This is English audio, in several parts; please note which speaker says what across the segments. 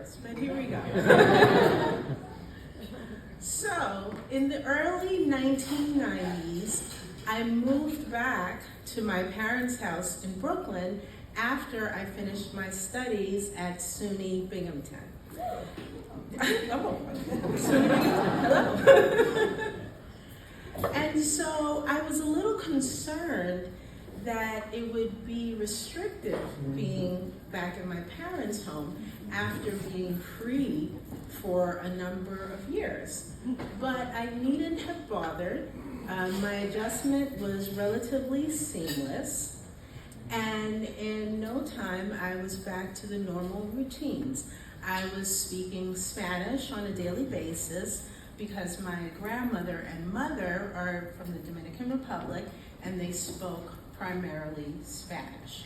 Speaker 1: first, but here we go. So, in the early 1990s, I moved back to my parents' house in Brooklyn after I finished my studies at SUNY Binghamton. Hello. And so I was a little concerned that it would be restrictive being back in my parents' home after being free for a number of years. But I needn't have bothered. My adjustment was relatively seamless, and in no time I was back to the normal routines. I was speaking Spanish on a daily basis because my grandmother and mother are from the Dominican Republic, and they spoke primarily Spanish.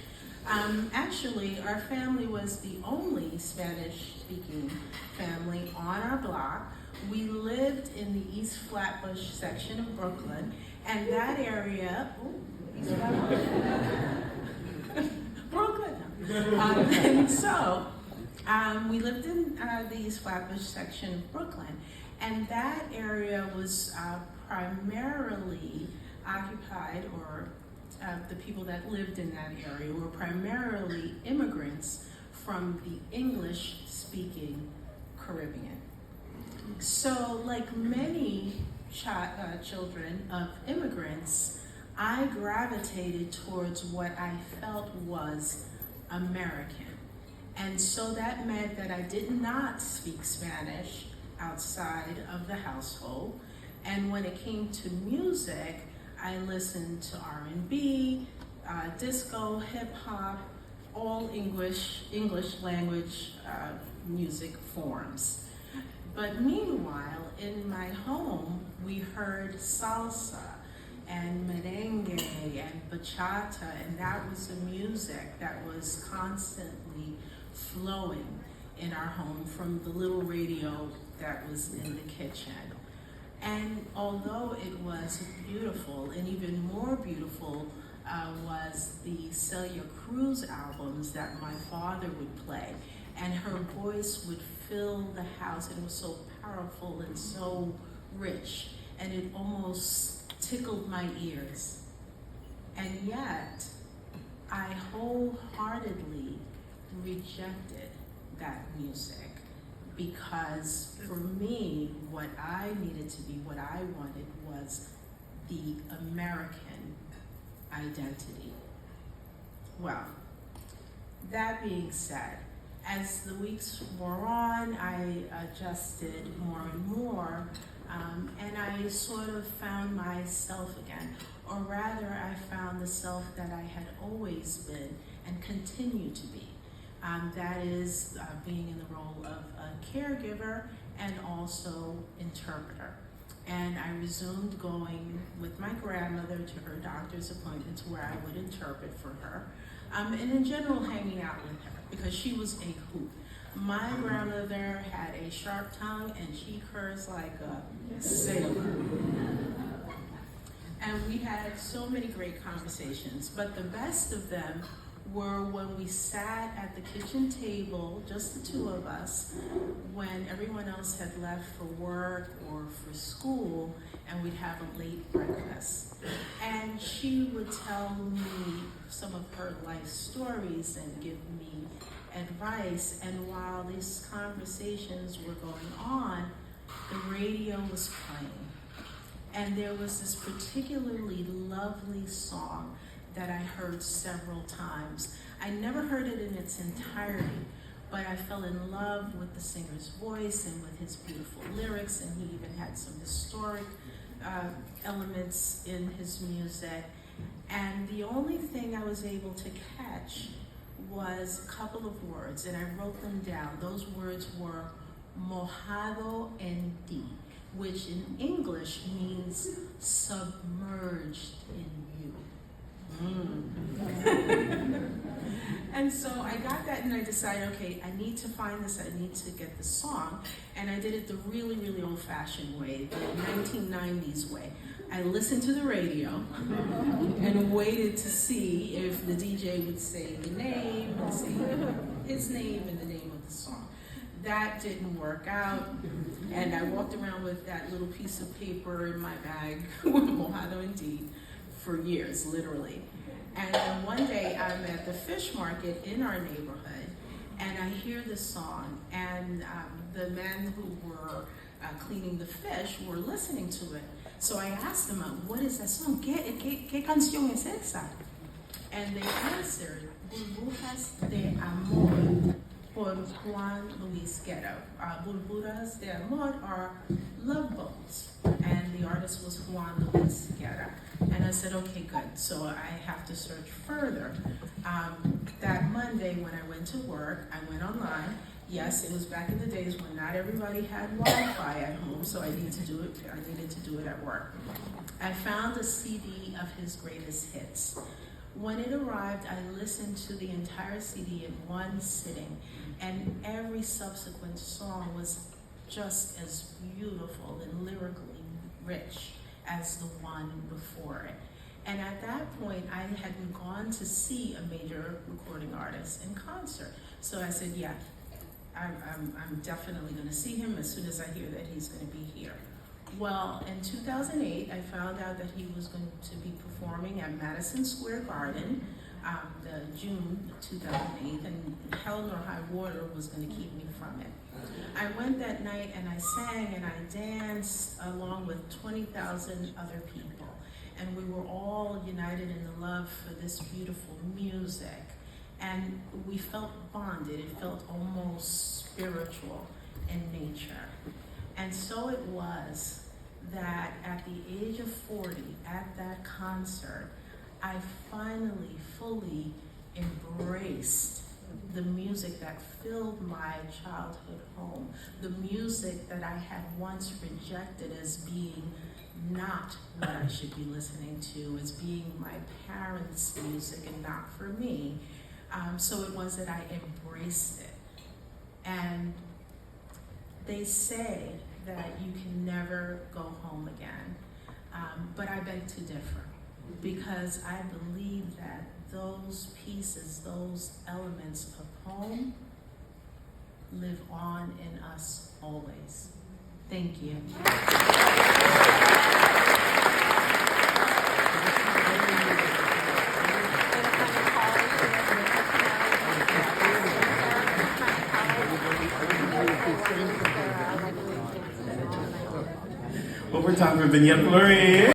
Speaker 1: Actually, our family was the only Spanish-speaking family on our block. We lived in the East Flatbush section of Brooklyn, and that area, East Flatbush, Brooklyn. And so, we lived in the East Flatbush section of Brooklyn, and that area was primarily occupied, or the people that lived in that area were primarily immigrants from the English-speaking Caribbean. So, like many children of immigrants, I gravitated towards what I felt was American. And so that meant that I did not speak Spanish outside of the household. And when it came to music, I listened to R&B, disco, hip hop, all English language music forms. But meanwhile, in my home, we heard salsa and merengue and bachata, and that was the music that was constantly flowing in our home from the little radio that was in the kitchen. And although it was beautiful, and even more beautiful was the Celia Cruz albums that my father would play, and her voice would fill the house, and it was so powerful and so rich, and it almost tickled my ears. And yet, I wholeheartedly rejected that music, because for me, what I needed to be, what I wanted, was the American identity. Well, that being said, as the weeks wore on, I adjusted more and more, and I sort of found myself again, or rather I found the self that I had always been and continue to be. That is being in the role of a caregiver and also interpreter. And I resumed going with my grandmother to her doctor's appointments where I would interpret for her, and in general hanging out with her because she was a hoot. My grandmother had a sharp tongue and she cursed like a sailor. And we had so many great conversations, but the best of them were when we sat at the kitchen table, just the two of us, when everyone else had left for work or for school, and we'd have a late breakfast. And she would tell me some of her life stories and give me advice, and while these conversations were going on, the radio was playing. And there was this particularly lovely song that I heard several times. I never heard it in its entirety, but I fell in love with the singer's voice and with his beautiful lyrics, and he even had some historic elements in his music. And the only thing I was able to catch was a couple of words, and I wrote them down. Those words were mojado en ti, which in English means submerged in you. And so I got that, and I decided, okay, I need to find this, I need to get the song. And I did it the really, really old-fashioned way, the 1990s way. I listened to the radio and waited to see if the DJ would say the name and say his name and the name of the song. that didn't work out, and I walked around with that little piece of paper in my bag with mojado indeed for years, literally. And then one day I'm at the fish market in our neighborhood, and I hear this song, and the men who were cleaning the fish were listening to it. So I asked them, what is that song? ¿Qué canción es esa? And they answered, Burbujas de Amor por Juan Luis Guerra. Burbujas de Amor are love boats, and the artist was Juan Luis Guerra. And I said, okay, good. So I have to search further. That Monday when I went to work, I went online. Yes, it was back in the days when not everybody had Wi-Fi at home, so I needed to do it at work. I found a CD of his greatest hits. When it arrived, I listened to the entire CD in one sitting, and every subsequent song was just as beautiful and lyrically rich as the one before it. And at that point, I hadn't gone to see a major recording artist in concert. So I said, yeah, I'm definitely going to see him as soon as I hear that he's going to be here. Well, in 2008, I found out that he was going to be performing at Madison Square Garden, the June 2008, and hell nor high water was going to keep me from it. I went that night and I sang and I danced along with 20,000 other people, and we were all united in the love for this beautiful music. And we felt bonded. It felt almost spiritual in nature. And so it was that at the age of 40, at that concert, I finally fully embraced the music that filled my childhood home, the music that I had once rejected as being not what I should be listening to, as being my parents' music and not for me. So it was that I embraced it. And they say that you can never go home again. But I beg to differ, because I believe that those pieces, those elements of home live on in us always. Thank you.
Speaker 2: One more time for Vignette Marie.